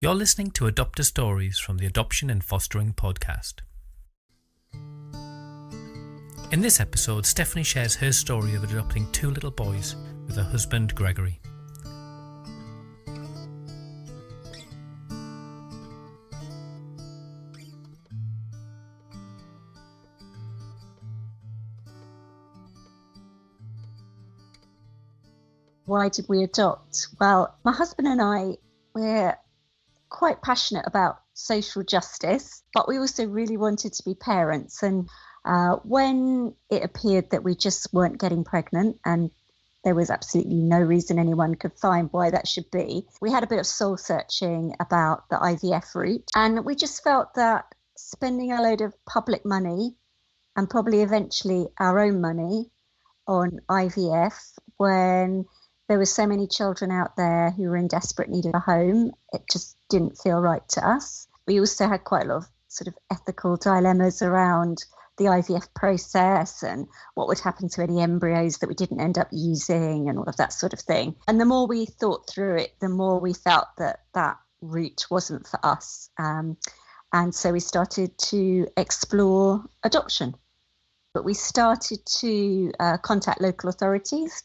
You're listening to Adopter Stories from the Adoption and Fostering podcast. In this episode, Stephanie shares her story of adopting two little boys with her husband, Gregory. Why did we adopt? Well, my husband and I, we're quite passionate about social justice, but we also really wanted to be parents. And when it appeared that we just weren't getting pregnant, and there was absolutely no reason anyone could find why that should be, we had a bit of soul searching about the IVF route. And we just felt that spending a load of public money and probably eventually our own money on IVF when there were so many children out there who were in desperate need of a home, it just didn't feel right to us. We also had quite a lot of sort of ethical dilemmas around the IVF process and what would happen to any embryos that we didn't end up using and all of that sort of thing. And the more we thought through it, the more we felt that that route wasn't for us. And so we started to explore adoption. But we started to contact local authorities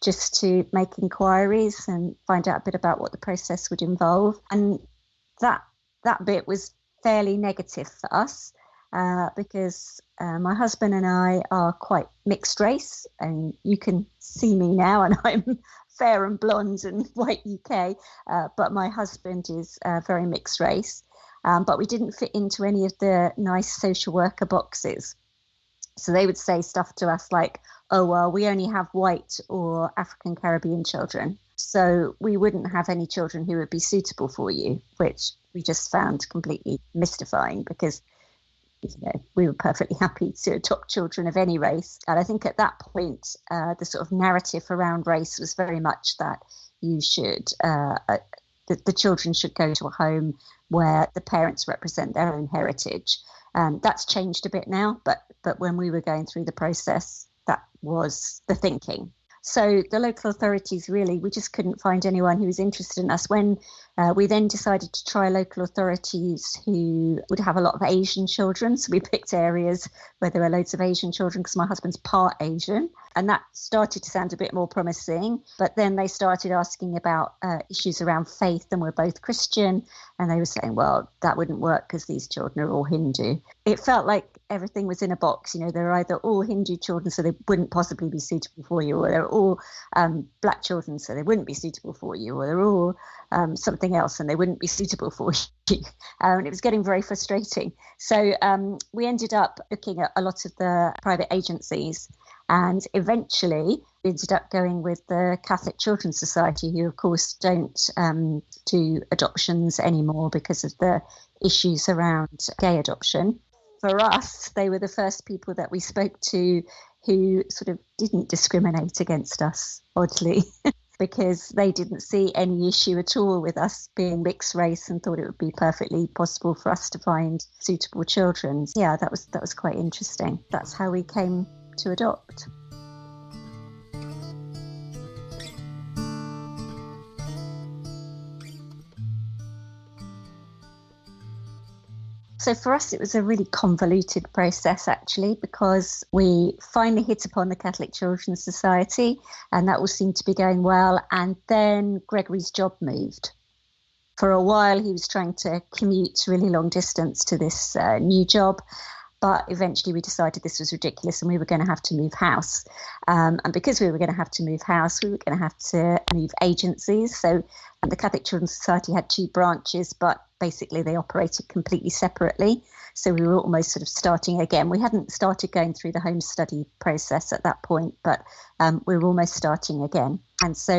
just to make inquiries and find out a bit about what the process would involve. And that bit was fairly negative for us because my husband and I are quite mixed race, and you can see me now and I'm fair and blonde and white UK, but my husband is very mixed race. But we didn't fit into any of the nice social worker boxes. So they would say stuff to us like, oh, well, we only have white or African Caribbean children, so we wouldn't have any children who would be suitable for you, which we just found completely mystifying because we were perfectly happy to adopt children of any race. And I think at that point, the sort of narrative around race was very much that you should, the children should go to a home where the parents represent their own heritage. That's changed a bit now, but when we were going through the process, that was the thinking. So the local authorities, really, we just couldn't find anyone who was interested in us. When we then decided to try local authorities who would have a lot of Asian children, so we picked areas where there were loads of Asian children because my husband's part Asian, and that started to sound a bit more promising. But then they started asking about issues around faith, and we're both Christian, and they were saying, well, that wouldn't work because these children are all Hindu. It felt like everything was in a box. They're either all Hindu children, so they wouldn't possibly be suitable for you, or they're all black children, so they wouldn't be suitable for you, or they're all something else and they wouldn't be suitable for you. And it was getting very frustrating. So we ended up looking at a lot of the private agencies, and eventually we ended up going with the Catholic Children's Society, who of course don't do adoptions anymore because of the issues around gay adoption. For us, they were the first people that we spoke to who sort of didn't discriminate against us, oddly, because they didn't see any issue at all with us being mixed race and thought it would be perfectly possible for us to find suitable children. Yeah, that was quite interesting. That's how we came to adopt. So for us, it was a really convoluted process, actually, because we finally hit upon the Catholic Children's Society, and that all seemed to be going well. And then Gregory's job moved. For a while, he was trying to commute really long distance to this new job. But eventually we decided this was ridiculous and we were going to have to move house. And because we were going to have to move house, we were going to have to move agencies. So the Catholic Children's Society had two branches, but basically they operated completely separately. So we were almost sort of starting again. We hadn't started going through the home study process at that point, but we were almost starting again. And so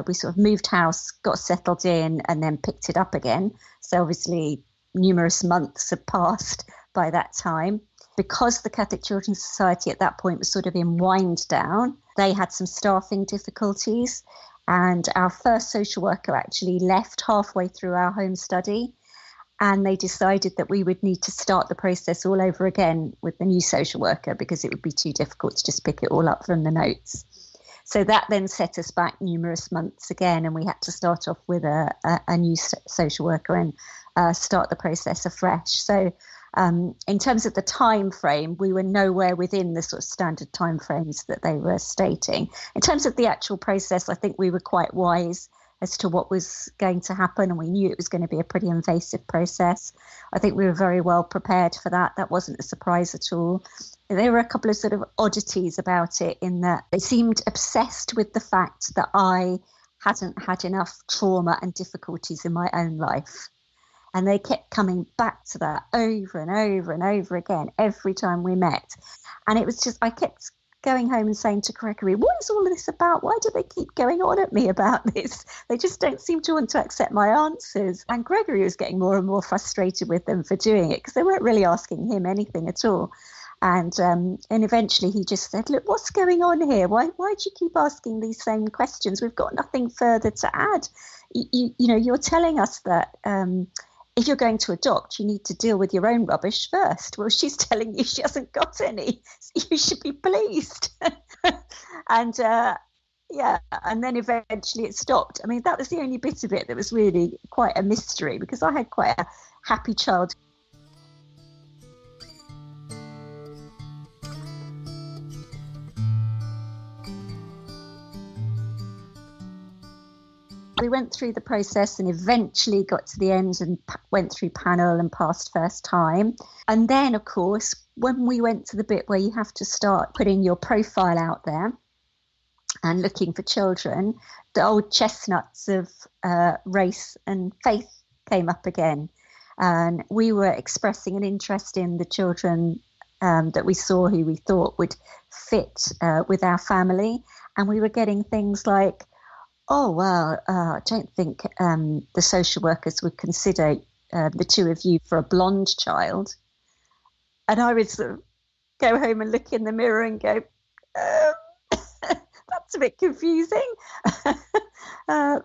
we sort of moved house, got settled in, and then picked it up again. So obviously numerous months had passed by that time. Because the Catholic Children's Society at that point was sort of in wind down, they had some staffing difficulties, and our first social worker actually left halfway through our home study, and they decided that we would need to start the process all over again with the new social worker because it would be too difficult to just pick it all up from the notes. So that then set us back numerous months again, and we had to start off with a new social worker and start the process afresh. So in terms of the time frame, we were nowhere within the sort of standard time frames that they were stating. In terms of the actual process, I think we were quite wise as to what was going to happen, and we knew it was going to be a pretty invasive process. I think we were very well prepared for that. That wasn't a surprise at all. There were a couple of sort of oddities about it, in that they seemed obsessed with the fact that I hadn't had enough trauma and difficulties in my own life. And they kept coming back to that over and over and over again every time we met. And it was just, I kept going home and saying to Gregory, what is all of this about? Why do they keep going on at me about this? They just don't seem to want to accept my answers. And Gregory was getting more and more frustrated with them for doing it, because they weren't really asking him anything at all. And eventually he just said, look, what's going on here? Why do you keep asking these same questions? We've got nothing further to add. You know, you're telling us that if you're going to adopt, you need to deal with your own rubbish first. Well, she's telling you she hasn't got any, so you should be pleased. And and then eventually it stopped. I mean, that was the only bit of it that was really quite a mystery, because I had quite a happy childhood. We went through the process and eventually got to the end and went through panel and passed first time. And then, of course, when we went to the bit where you have to start putting your profile out there and looking for children, the old chestnuts of race and faith came up again. And we were expressing an interest in the children that we saw who we thought would fit with our family. And we were getting things like, oh, well, I don't think the social workers would consider the two of you for a blonde child. And I would sort of go home and look in the mirror and go, that's a bit confusing,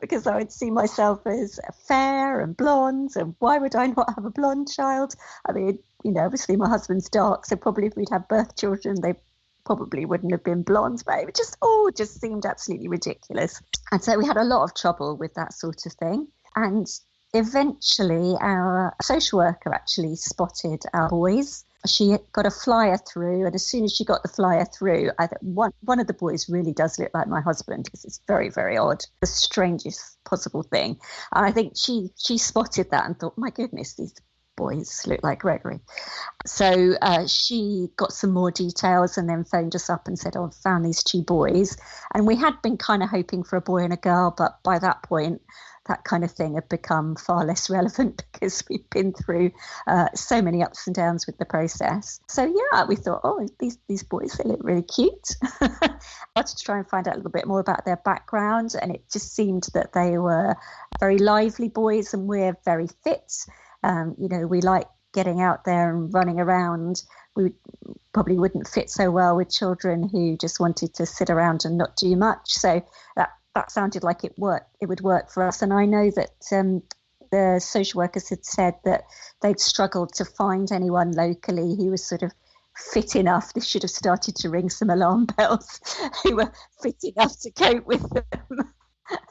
because I would see myself as fair and blonde, and why would I not have a blonde child? I mean, you know, obviously my husband's dark, so probably if we'd had birth children, they probably wouldn't have been blonde, but it just seemed absolutely ridiculous. And so we had a lot of trouble with that sort of thing. And eventually our social worker actually spotted our boys. She got a flyer through, and as soon as she got the flyer through, one of the boys really does look like my husband, because it's very, very odd, the strangest possible thing. And I think she spotted that and thought, my goodness, these boys look like Gregory. So she got some more details and then phoned us up and said, oh, I've found these two boys. And we had been kind of hoping for a boy and a girl, but by that point, that kind of thing had become far less relevant, because we've been through so many ups and downs with the process. So yeah, we thought, oh, these boys, they look really cute. I wanted to try and find out a little bit more about their background, and it just seemed that they were very lively boys, and we're very fit. You know, we like getting out there and running around. We probably wouldn't fit so well with children who just wanted to sit around and not do much. So that sounded like it would work for us. And I know that the social workers had said that they'd struggled to find anyone locally who was sort of fit enough. They should have started to ring some alarm bells, who were fit enough to cope with them.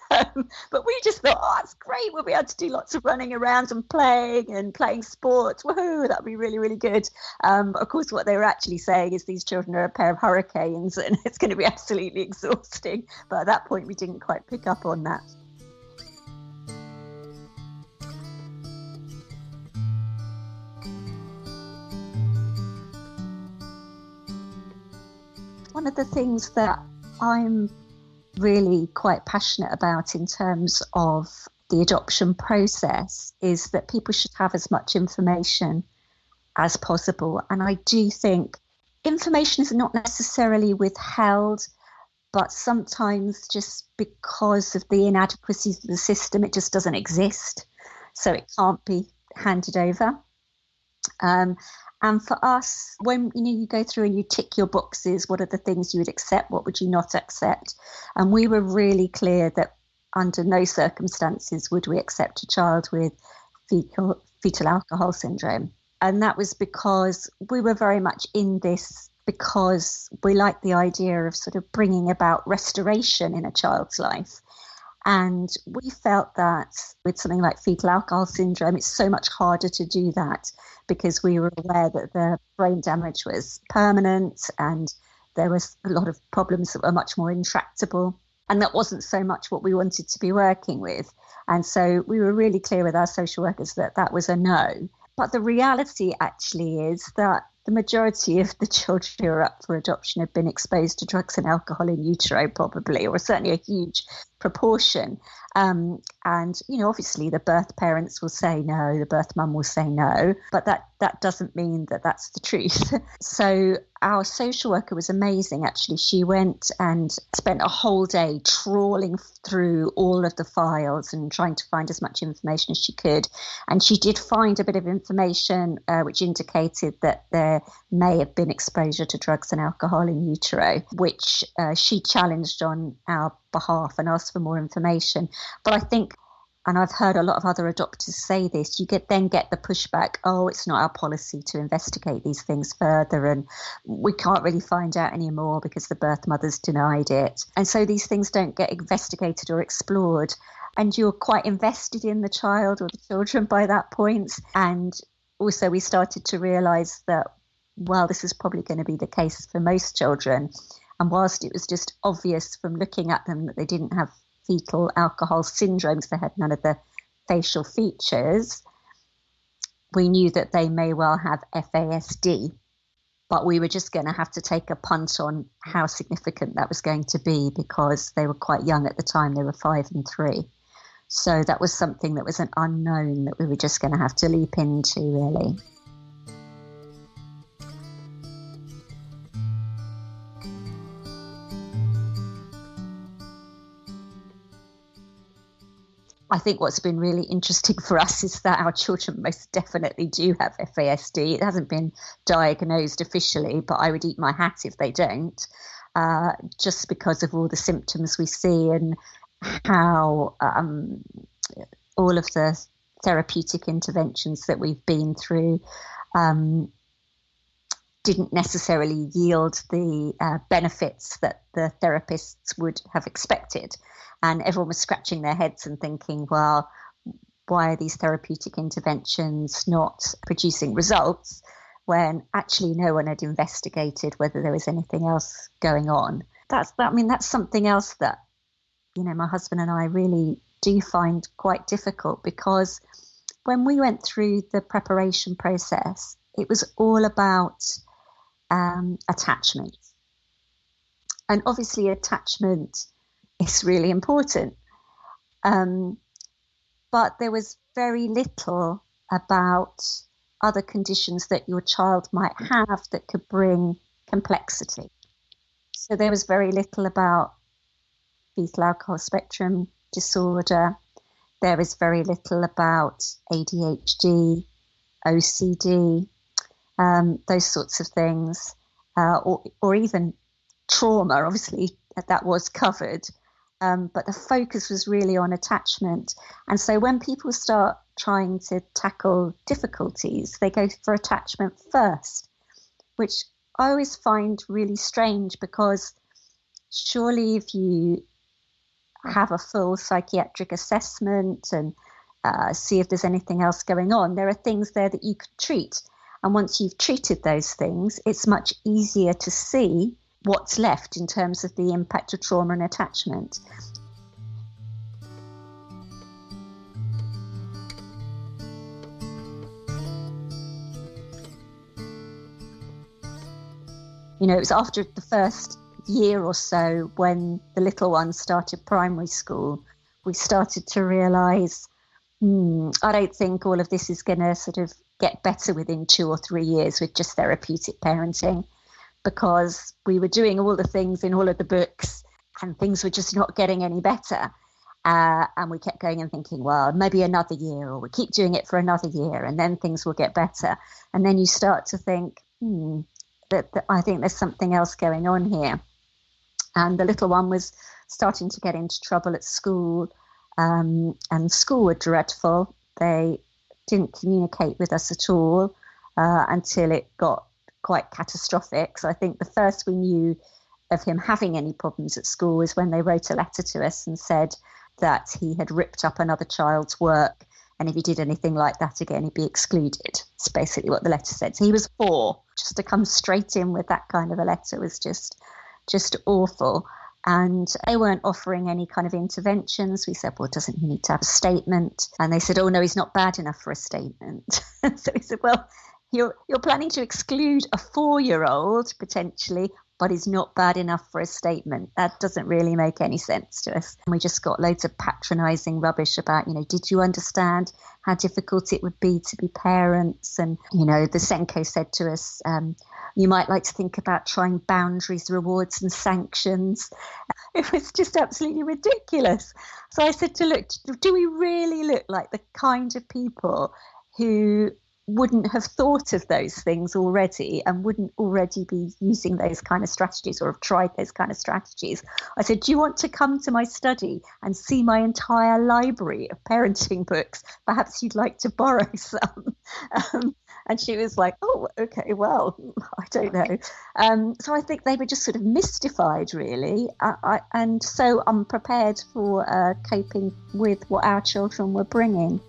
But we just thought, oh, that's great. We'll be able to do lots of running around and playing sports. Woohoo, that'd be really, really good. Of course, what they were actually saying is these children are a pair of hurricanes and it's going to be absolutely exhausting. But at that point, we didn't quite pick up on that. One of the things that I'm really quite passionate about in terms of the adoption process is that people should have as much information as possible. And I do think information is not necessarily withheld, but sometimes just because of the inadequacies of the system, it just doesn't exist. So it can't be handed over. And for us, when you go through and you tick your boxes, what are the things you would accept? What would you not accept? And we were really clear that under no circumstances would we accept a child with fetal alcohol syndrome. And that was because we were very much in this because we like the idea of sort of bringing about restoration in a child's life. And we felt that with something like fetal alcohol syndrome, it's so much harder to do that because we were aware that the brain damage was permanent and there was a lot of problems that were much more intractable. And that wasn't so much what we wanted to be working with. And so we were really clear with our social workers that that was a no. But the reality actually is that the majority of the children who are up for adoption have been exposed to drugs and alcohol in utero, probably, or certainly a huge proportion. And, obviously the birth parents will say no, the birth mum will say no, but that doesn't mean that that's the truth. So our social worker was amazing, actually. She went and spent a whole day trawling through all of the files and trying to find as much information as she could. And she did find a bit of information which indicated that there may have been exposure to drugs and alcohol in utero, which she challenged on our behalf and asked for more information. But I think, and I've heard a lot of other adopters say this, you then get the pushback, oh, it's not our policy to investigate these things further and we can't really find out anymore because the birth mothers denied it. And so these things don't get investigated or explored. And you're quite invested in the child or the children by that point. And also we started to realise that, well, this is probably going to be the case for most children. And whilst it was just obvious from looking at them that they didn't have fetal alcohol syndrome because they had none of the facial features, we knew that they may well have FASD. But we were just going to have to take a punt on how significant that was going to be because they were quite young at the time. They were 5 and 3. So that was something that was an unknown that we were just going to have to leap into, really. I think what's been really interesting for us is that our children most definitely do have FASD. It hasn't been diagnosed officially, but I would eat my hat if they don't, just because of all the symptoms we see and how all of the therapeutic interventions that we've been through didn't necessarily yield the benefits that the therapists would have expected. And everyone was scratching their heads and thinking, well, why are these therapeutic interventions not producing results when actually no one had investigated whether there was anything else going on? That's something else that, my husband and I really do find quite difficult because when we went through the preparation process, it was all about attachment. And obviously attachment is really important. But there was very little about other conditions that your child might have that could bring complexity. So there was very little about fetal alcohol spectrum disorder. There was very little about ADHD, OCD, those sorts of things, or even trauma. Obviously, that was covered. But the focus was really on attachment. And so when people start trying to tackle difficulties, they go for attachment first, which I always find really strange because surely if you have a full psychiatric assessment and see if there's anything else going on, there are things there that you could treat. And once you've treated those things, it's much easier to see what's left in terms of the impact of trauma and attachment. It was after the first year or so when the little one started primary school, we started to realise, I don't think all of this is going to sort of get better within 2 or 3 years with just therapeutic parenting, because we were doing all the things in all of the books and things were just not getting any better. And we kept going and thinking, well, maybe another year, or we keep doing it for another year and then things will get better. And then you start to think, that I think there's something else going on here. And the little one was starting to get into trouble at school, and school were dreadful. They didn't communicate with us at all until it got quite catastrophic. So I think the first we knew of him having any problems at school was when they wrote a letter to us and said that he had ripped up another child's work, and if he did anything like that again, he'd be excluded. It's basically what the letter said. So he was 4. Just to come straight in with that kind of a letter was just awful. And they weren't offering any kind of interventions. We said, well, doesn't he need to have a statement? And they said, oh, no, he's not bad enough for a statement. So we said, well, you're planning to exclude a 4-year-old potentially, but he's not bad enough for a statement. That doesn't really make any sense to us. And we just got loads of patronising rubbish about, did you understand how difficult it would be to be parents? And, the Senko said to us, you might like to think about trying boundaries, rewards and sanctions. It was just absolutely ridiculous. So I said look, do we really look like the kind of people who wouldn't have thought of those things already and wouldn't already be using those kind of strategies or have tried those kind of strategies? I said, do you want to come to my study and see my entire library of parenting books? Perhaps you'd like to borrow some. And she was like, oh, okay, well, I don't know. So I think they were just sort of mystified, really. And so unprepared for coping with what our children were bringing.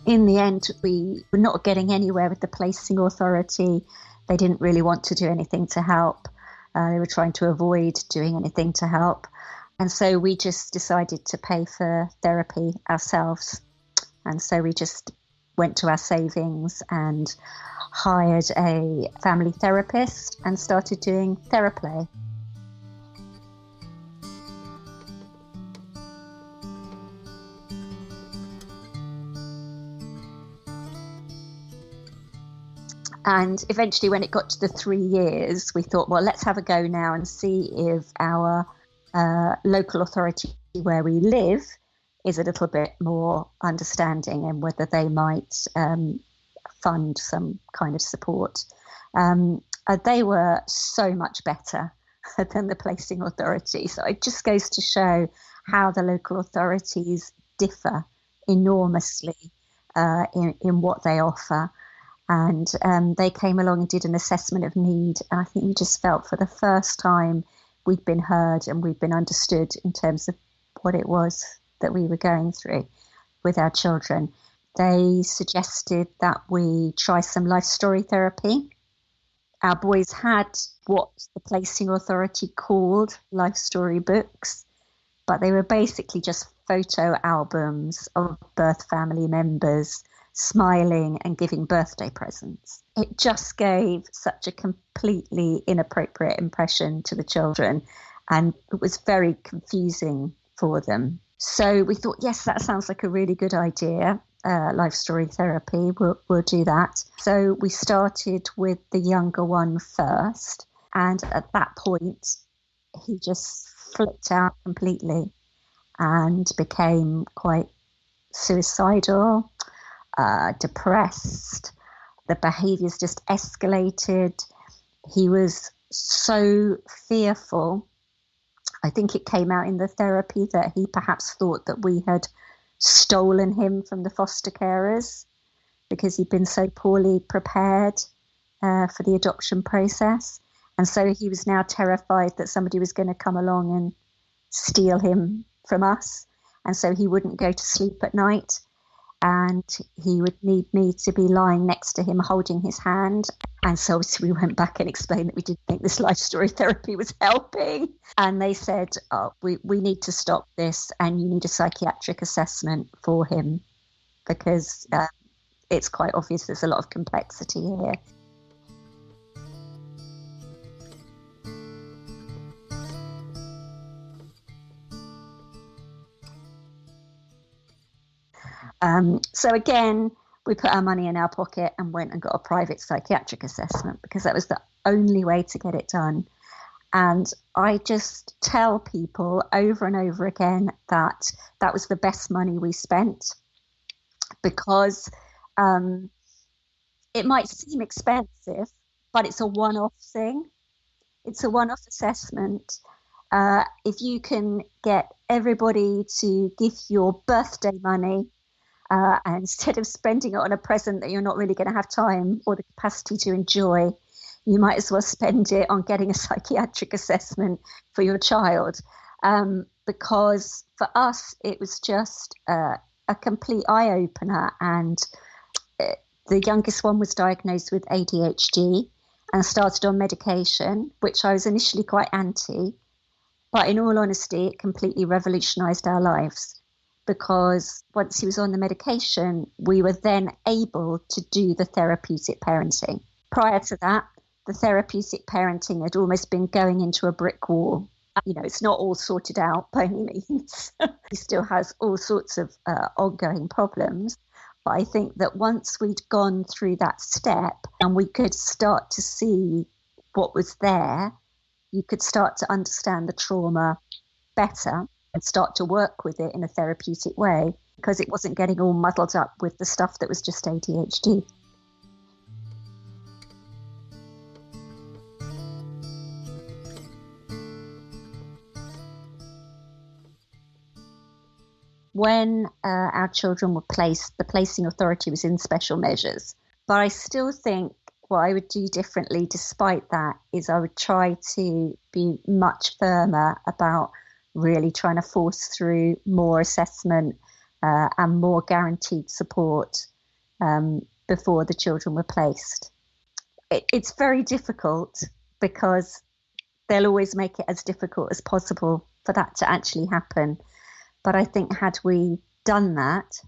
In the end, we were not getting anywhere with the placing authority. They didn't really want to do anything to help. They were trying to avoid doing anything to help. And so we just decided to pay for therapy ourselves. And so we just went to our savings and hired a family therapist and started doing Theraplay. And eventually, when it got to the 3 years, we thought, well, let's have a go now and see if our local authority where we live is a little bit more understanding and whether they might fund some kind of support. They were so much better than the placing authority. So it just goes to show how the local authorities differ enormously in what they offer. And they came along and did an assessment of need. And I think we just felt for the first time we'd been heard and we'd been understood in terms of what it was that we were going through with our children. They suggested that we try some life story therapy. Our boys had what the placing authority called life story books, but they were basically just photo albums of birth family members smiling and giving birthday presents. It just gave such a completely inappropriate impression to the children, and it was very confusing for them. So we thought, yes, that sounds like a really good idea. Life story therapy, we'll do that. So we started with the younger one first, and at that point he just flipped out completely and became quite suicidal, depressed. The behaviours just escalated. He was so fearful. I think it came out in the therapy that he perhaps thought that we had stolen him from the foster carers because he'd been so poorly prepared for the adoption process. And so he was now terrified that somebody was going to come along and steal him from us. And so he wouldn't go to sleep at night. And he would need me to be lying next to him, holding his hand. And so we went back and explained that we didn't think this life story therapy was helping. And they said, oh, we need to stop this and you need a psychiatric assessment for him because it's quite obvious there's a lot of complexity here. So again, we put our money in our pocket and went and got a private psychiatric assessment because that was the only way to get it done. And I just tell people over and over again that that was the best money we spent because it might seem expensive, but it's a one-off thing. It's a one-off assessment. If you can get everybody to give your birthday money, and instead of spending it on a present that you're not really going to have time or the capacity to enjoy, you might as well spend it on getting a psychiatric assessment for your child. Because for us, it was just a complete eye-opener. And the youngest one was diagnosed with ADHD and started on medication, which I was initially quite anti. But in all honesty, it completely revolutionised our lives, because once he was on the medication, we were then able to do the therapeutic parenting. Prior to that, the therapeutic parenting had almost been going into a brick wall. You know, it's not all sorted out by any means. He still has all sorts of ongoing problems. But I think that once we'd gone through that step and we could start to see what was there, you could start to understand the trauma better and start to work with it in a therapeutic way, because it wasn't getting all muddled up with the stuff that was just ADHD. When our children were placed, the placing authority was in special measures. But I still think what I would do differently despite that is I would try to be much firmer about really trying to force through more assessment and more guaranteed support before the children were placed. It's very difficult because they'll always make it as difficult as possible for that to actually happen. But I think had we done that,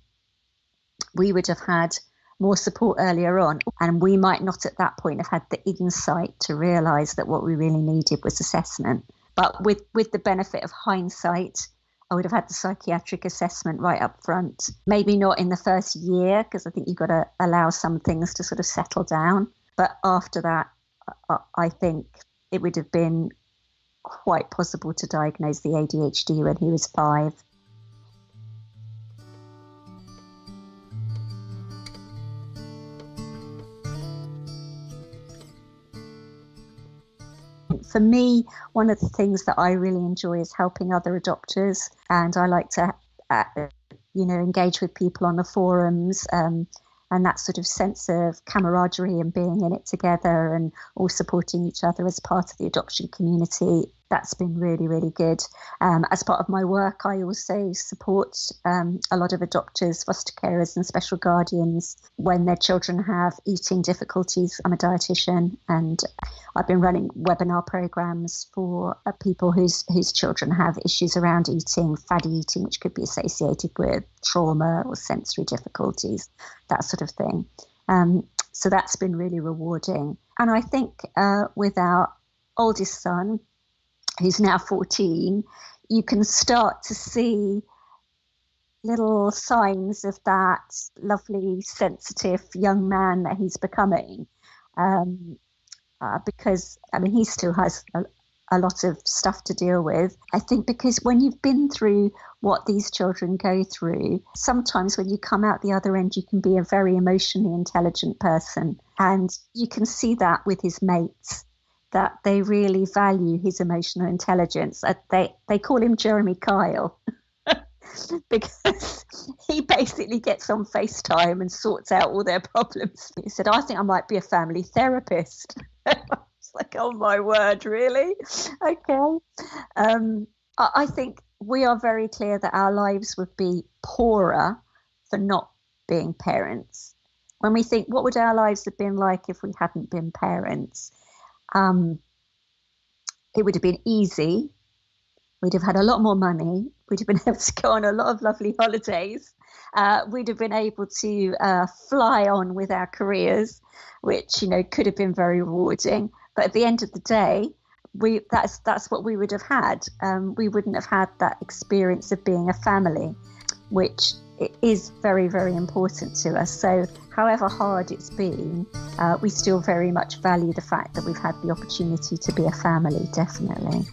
we would have had more support earlier on, and we might not at that point have had the insight to realise that what we really needed was assessment. But with the benefit of hindsight, I would have had the psychiatric assessment right up front. Maybe not in the first year, because I think you've got to allow some things to sort of settle down. But after that, I think it would have been quite possible to diagnose the ADHD when he was 5. For me, one of the things that I really enjoy is helping other adopters, and I like to, engage with people on the forums, and that sort of sense of camaraderie and being in it together and all supporting each other as part of the adoption community. That's been really, really good. As part of my work, I also support a lot of adopters, foster carers and special guardians when their children have eating difficulties. I'm a dietitian, and I've been running webinar programs for people whose children have issues around eating, fatty eating, which could be associated with trauma or sensory difficulties, that sort of thing. So that's been really rewarding. And I think with our oldest son, who's now 14, you can start to see little signs of that lovely, sensitive young man that he's becoming. Because, he still has a lot of stuff to deal with. I think because when you've been through what these children go through, sometimes when you come out the other end, you can be a very emotionally intelligent person. And you can see that with his mates, that they really value his emotional intelligence. They call him Jeremy Kyle because he basically gets on FaceTime and sorts out all their problems. He said, I think I might be a family therapist. It's like, oh my word, really? Okay. I think we are very clear that our lives would be poorer for not being parents. When we think, what would our lives have been like if we hadn't been parents? It would have been easy. We'd have had a lot more money. We'd have been able to go on a lot of lovely holidays. We'd have been able to fly on with our careers, which, could have been very rewarding. But at the end of the day, that's what we would have had. We wouldn't have had that experience of being a family, which is very, very important to us. So however hard it's been, we still very much value the fact that we've had the opportunity to be a family, definitely.